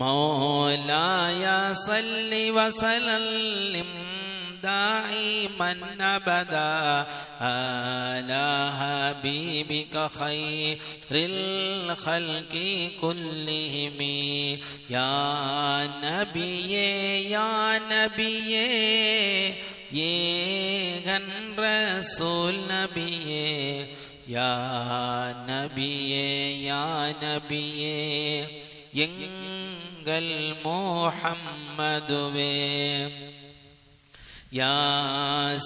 مولاي صل وسلم دائما أبدا على حبيبك خير الخلق كلهم يا نبي يا نبي ஏகன் ரசூல் நபியே யா நபியே யா நபியே எங்கள் முஹம்மதுவே யா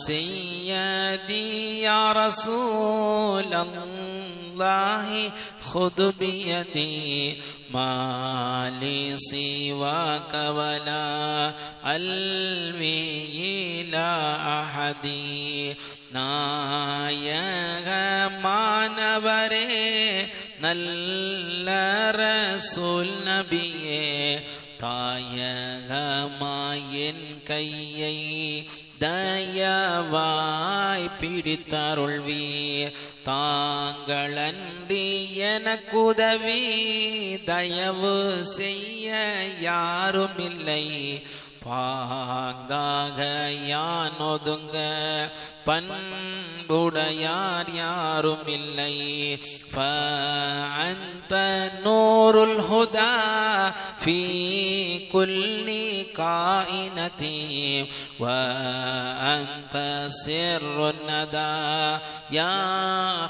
சய்யதி யா ரசூல் அல்லாஹி خذ بيدي ما لي سواك ولا ألوي إلى أحد നായകമാനവരേ നല്ല റസൂൽ നബിയേ தாயகமாயின் கையை தயவாய் பிடித்தருள்வீர் தாங்களன்றி எனக்குதவி தயவு செய்ய யாருமில்லை பாங்காக யான் ஒதுங்க பண்புடையார் யாரும் இல்லை فأنت نور الهدى في كل كائنة وأنت سر الندى يا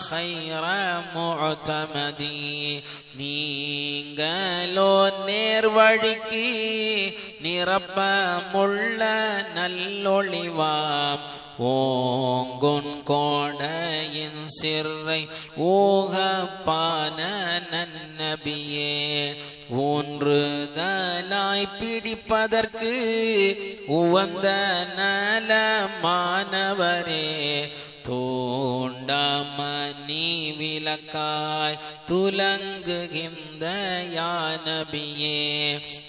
خير معتمد நீங்களோ நேர்வழிக்கு நிரப்பமுள்ள நல்லொளிவாம் ஓங்குன் கோடையின் சிறை ஊகப்பான நன்னபியே ஊன்றுதலாய் பிடிப்பதற்கு உவந்த நலமானவரே தோண்டமணி விளக்காய் துலங்குகின்ற யா நபியே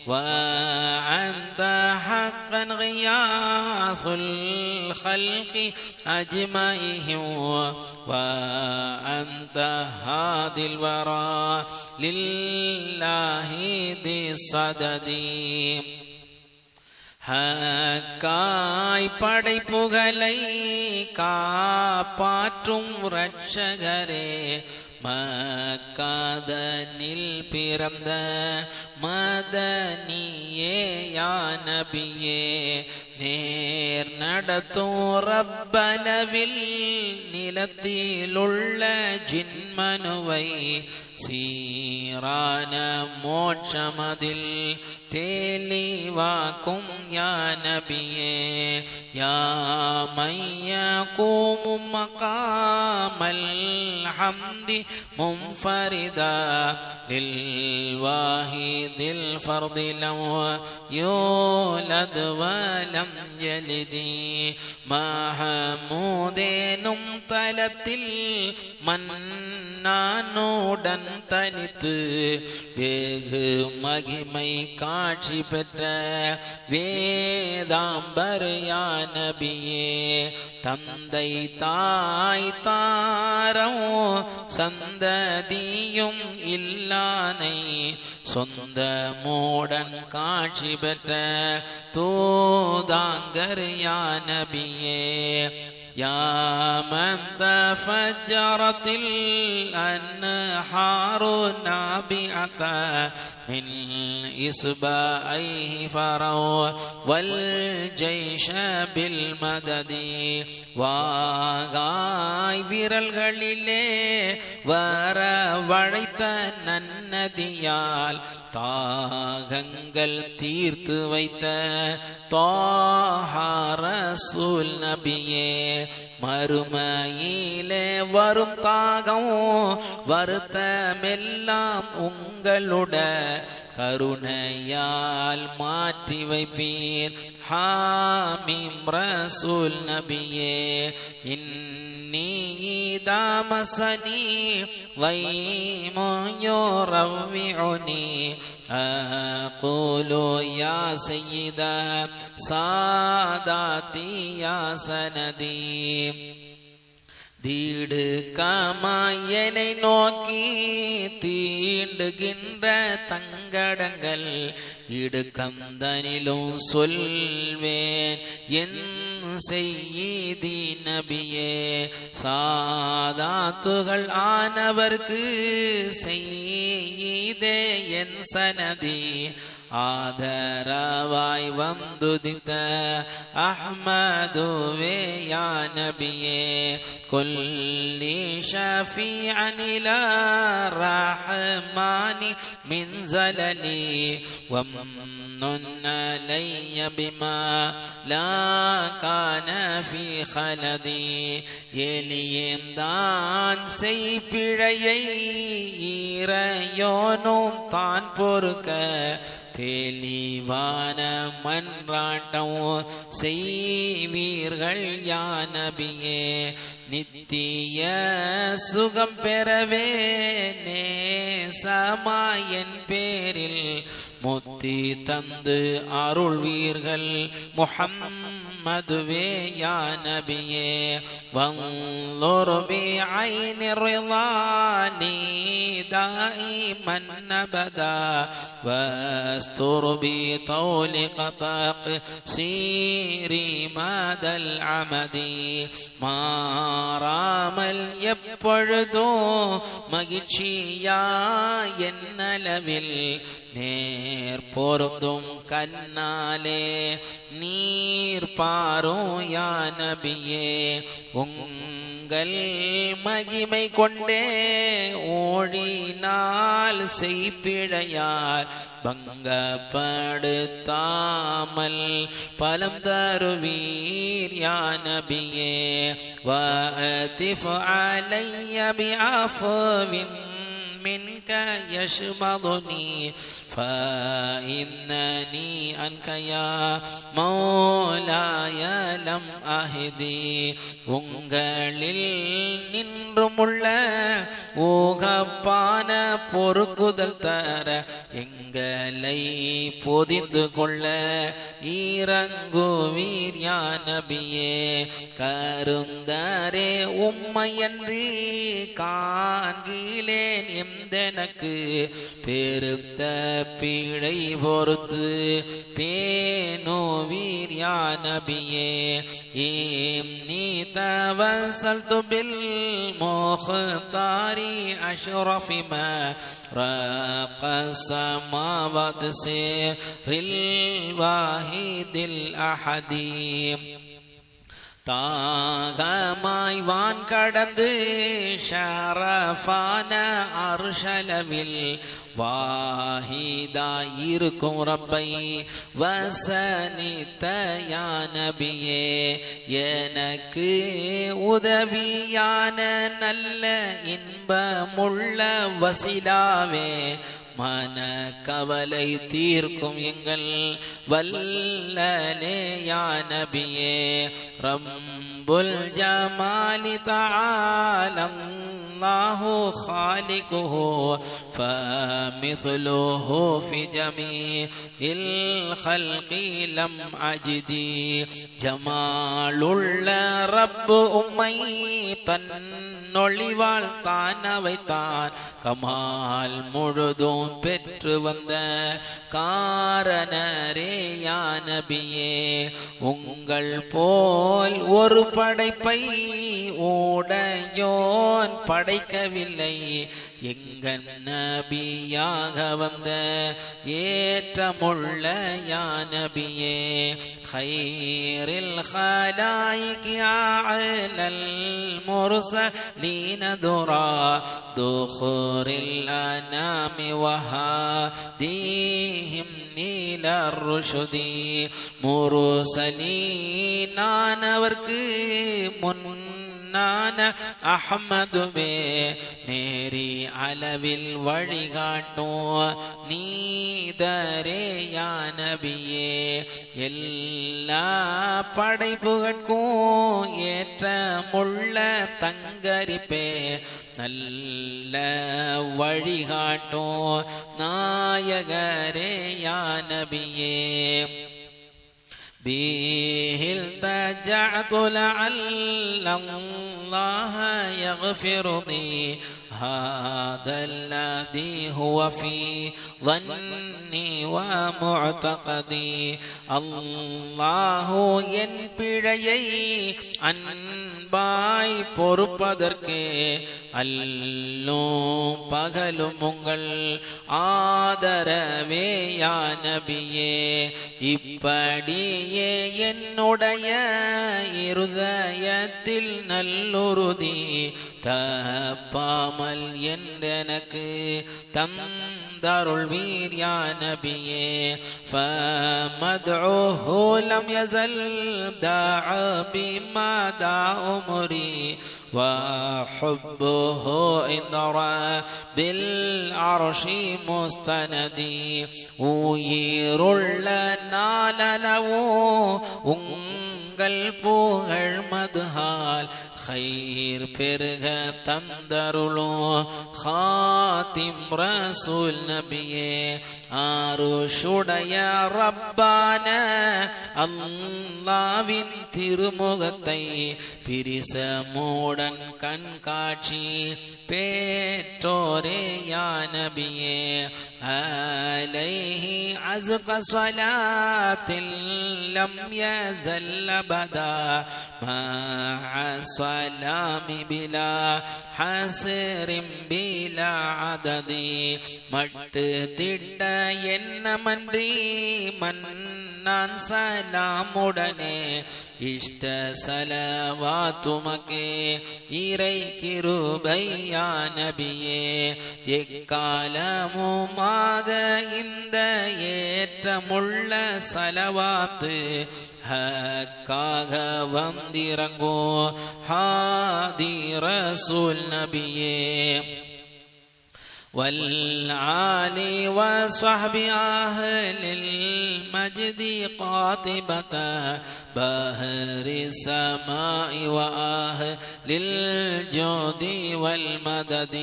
وأنت حقا غياث الخلق أجمعهم وأنت هادي الورى لله ذي الصدد ஹக்காய் படைப்புகளை காப்பாற்றும் இரட்சகரே மக்காதனில் பிறந்த மதனியே யா நபியே நேர் நடத்தும் ரப்பனவில் நிலத்திலுள்ள ஜின்மனுவை சீரான மோட்சமதில் தெளிவாக்கும் யா நபியே யா மையகூம் மகாமல் ஹம்தி முன்ஃபரிதா லில்வாஹிதில் ஃபர்தி லவ் யூலத் வலம் யலிதி மஹமூதேனும் தலத்தில் மன்னானுடன் தனித்து வெகு மகிமை காட்சி பெற்ற வேதாம்பர் யா நபியே தந்தை தாய் தாரம் சந்ததியும் இல்லானை சொந்த மூடன் காட்சி பெற்ற தூதாங்கர் யா நபியே يا من تفجرت الأنهار نابعة من إصبعيه فروا والجيش بالمدد வாகாய் விரல்களிலே வரவழைத்த நன்னதியால் தாகங்கள் தீர்த்து வைத்த தாஹா ரசூல் நபியே மறுமையிலே வரும் தாகம் வருத்தமெல்லாம் உங்களுட கருணையால் மாற்றி வைப்பீர் ஹாமீம் ரசூல் நபியே இன்னி தாமசனி லைமு யுரவ்விஉனி أقول يا سيدا ساداتي يا سندي தீடுக்காமாயனை நோக்கி தீண்டுகின்ற தங்கடங்கள் இடுக்கந்தனிலும் சொல்வேன் என் செய்யீதி நபியே. சாதாத்துகள் ஆனவர்க்கு செய்யீதே என் சனதி ஆதரவாய் வந்துதித்த அஹ்மதுவே யா நபியே. குல்லி ஷஃபீஅன் இலா ரஹ்மானி மின் ஸலலி வம்னுன் அலைய பிமா லா கான ஃபீ ഖലദി. எலியேந்தான் செய்பிழையை ஈரையோனும் தான் பொறுக்க தெளிவான மன்றாட்டம் செய்வீர்கள் யா நபியே. நித்திய சுகம் பெறவே நேசமாயன் பேரில் முத்தி தந்து அருள்வீர்கள் முஹம்மதுவே யா நபியே. வன்ظுர் பிஐனி ரிضானி தாயிமன் அபதா வஸ்துர் பிதௌலிக தக்சீரி மாதல் அமதி. மாறாமல் எப்பொழுதும் மகிழ்ச்சியா என்னளவில் நேர் பொருந்தும் கண்ணாலே நீர் பாரும் யா நபியே. உங்கள் மகிமை கொண்டே ஓழினால் செய்பிழையால் பங்கப்படுத்தாமல் பலம் தருவீர் யா நபியே. வஅதிஃப் அலைய பிஅஃவின் منك يشمضني فإنني عنك يا مولاي لم أهدي. உங்களில் நின்றுமுள்ள ஊகப்பான பொறுக்குதல் தர எங்களை பொதிந்து கொள்ள ஈரங்குவீர் யா நபியே. கருந்தரே உம்மையன்றி காண்கிலேன் எந்தனக்கு பெருத்த பீழை பொறுத்து பேணுவீர் யா நபியே. நீ தவசல்து பில் முஹ்தாரி அஷ்ரஃபி மா ரக ஸமாவாத் சிரில் வாஹிதில் அஹதி. தாகமாய் வான் கடந்து ஷரஃபான அர்ஷலவில் வாஹிதாயிருக்கும் ரப்பை வசனித்த யா நபியே. எனக்கு உதவியான நல்ல இன்பமுள்ள வசிலாவே. மன கவலை தீர்க்கும் எங்கள் வல்லலே யா நபியே. ரப்புல் ஜமாலி தஆலா அல்லாஹு காலிகுஹு ஃபமிஸ்லுஹு ஃபி ஜமீஇல் ഖൽഖി லம் அஜிதி. ஜமாலுள்ள ரப்பு உம்மை தன்னொழிவாள் தான் அவைத்தான் கமால் முழுதும் பெற்று வந்த காரணரே யா நபியே. உங்கள் போல் ஒரு படைப்பை உடையோன் படைக்கவில்லை. எங்கள் நபியாக வந்த ஏற்றமுள்ள யா நபியே. خيرில் خلائق அலல் முர்சலீன துரா துخுரில் அனாமி வஹதீஹிம் நீலர் ருஷ்தி. முர்சலீனானவர்க்கு முன்னான அஹ்மதுவே நேரி அளவில் வழிகாட்டும் நீதரே யா நபியே. எல்லா படைப்புகட்கும் ஏற்றமுள்ள தங்கரிப்பே நல்ல வழிகாட்டும் நாயகரே யா நபியே. به التجعت لعل الله يغفر لي هذا الذي هو في ظني ومعتقدي الله என் பிழையை அன்பாய் பொறுப்பதற்கு அல்லும் பகலும் உங்கள் ஆதரவே யா நபியே இப்படியே என்னுடைய இருதயத்தில் நல்லுறுதி தப்பாமல் என்றெனக்கு தந்தருள்வீர் யா நபியே ஃபமத்உஹு லம் யஸல் தாஅ பிமா தாஉமரி وحبه إنذرا بالعرش مستندي உயிருள்ள நாளளவோ உங்கள் புகழ் மதுஹால் خير பெருக தந்தருளோ خاتم ரசூல் நபியே அருஷுடைய ரப்பான அல்லாவின் திருமுகத்தை பிரிசமோடன் கண்காட்சி பேற்றோரே யா நபியே அலைஹி அஸ்க ஸலாத்தில் லம் யஸல் அபதா மஅ ஸலாமி பிலா ஹஸ்ரின் பிலா அததி மட்டு திட்ட என்னமன்றி மன்னான் சலாமுடனே இஷ்ட சலவாத்துமக்கே இறை கிருபை யா நபியே எக்காலமுமாக இந்த ஏற்றமுள்ள சலவாத்து ஹக்காக வந்திறங்கோ ஹாதி ரசூல் நபியே والآل وصحب أهل المجد قاطبة بحر السماء وأهل الجود والمدد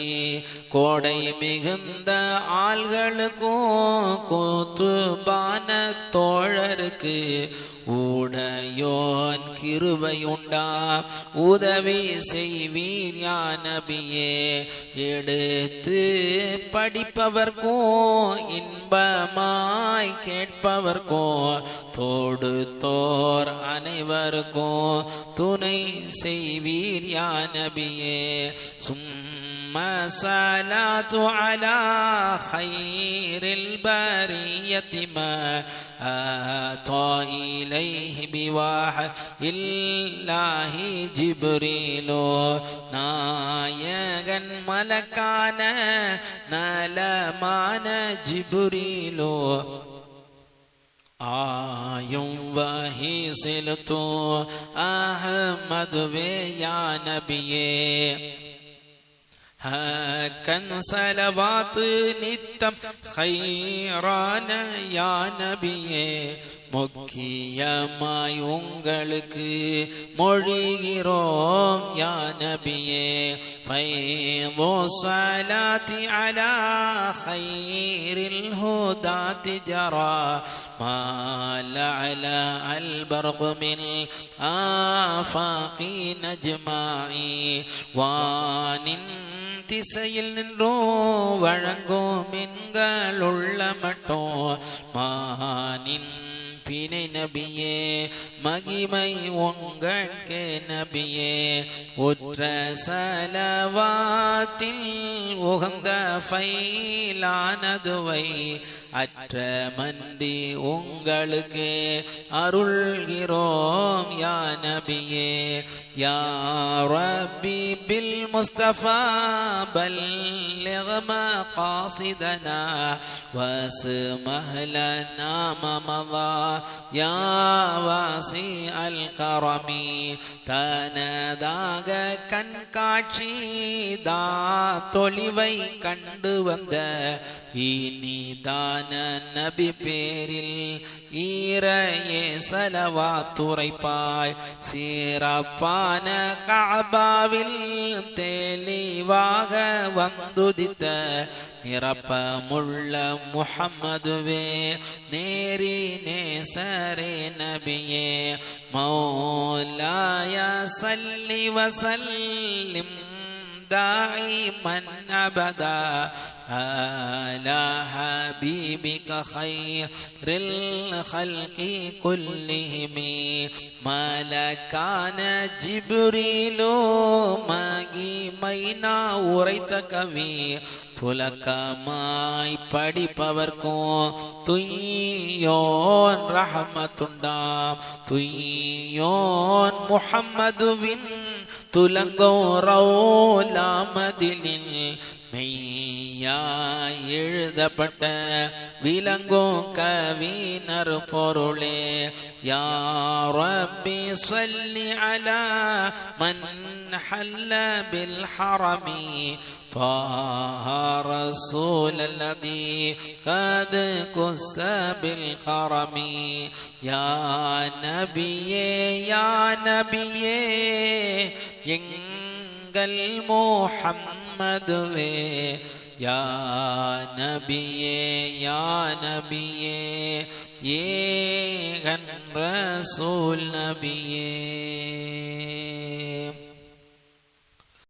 கோடை மிகுந்த ஆள்களுக்கும் கூத்துபான தோழருக்கு உடையோன் கிருபையுண்டா உதவி செய்வீர் யா நபியே எடுத்து படிப்பவர்க்கும் இன்பமாய் கேட்பவர்க்கும் தொடுத்தோர் அனைவருக்கும் துணை செய்வீர் யா நபியே صلاة على خير البرية ما آتى إليه بوحي الله جبريل നായകൻ മലക്കാന നലമാന ജിബ്രീലോ ആയും വഹിസിൽത്തു അഹ്മദ് വേ യാ നബിയേ ഹക്കൻ സലവാത്ത് നിത്തം ഖൈറാന യാ നബിയേ முக்கியமாய் உங்களுக்கு மொழிகிறோம் யா நபியே ஃபைது ஸலாத்தி அலா கைரில் ஹுதாத்தி ஜரா மா லஅலா அல் பர்க் மின் ஆஃபாகி நஜ்மாஇ வானின் திசையில் நின்றோ வழங்கும் மின்களுள்ள மட்டும் மானின் பிணை நபியே மகிமை உங்கள்கே நபியே உற்ற சலவாத்தில் உகந்த ஃபைலானதுவை அற்ற மண்டி உங்களுக்கு அருள்கிறோம் யா நபியே யா ரப்பி பில் முஸ்தஃபா பல்லிக் மகாசிதனா வஸ்மஹ் லனா மமதா யா வாசி அல் கரமி தனதாக கண்காட்சி தா தொழிவை கண்டு வந்த இனிதான் நபி பேரில் ஈரையே சலவாத்துரைப்பாய் சிறப்பான கஅபாவில் தெளிவாக வந்துதித்த നിറപ്പമുള്ള മുഹമ്മദുവേ നേരി നേസരേ നബിയേ മൗലായ സല്ലി വസല്ലിം دائما أبدا على حبيبك خير الخلق كلهم ملكان جبريل മഹിമൈനാ ഉറൈത കവി തുലക്കമായി പഠിപ്പവർക്കും തുയ്യോൻ റഹ്മത്തുണ്ടാം തുയ്യോൻ മുഹമ്മദുവിൻ തുലങ്കോ റൗലാമദിലിൽ மெய்யாய் எழுதப்பட்ட விலங்கும் கவினர் பொருளே யா ரப்பி ஸல்லி அலா மன் ஹல்ல பில் ஹரமி طه رسول الذي قد كس بالكرم يا نبيயே يا نبيயே எங்கள் முஹம்மதுவே யா நபியே யா நபியே ஏகன் ரசூல் நபியே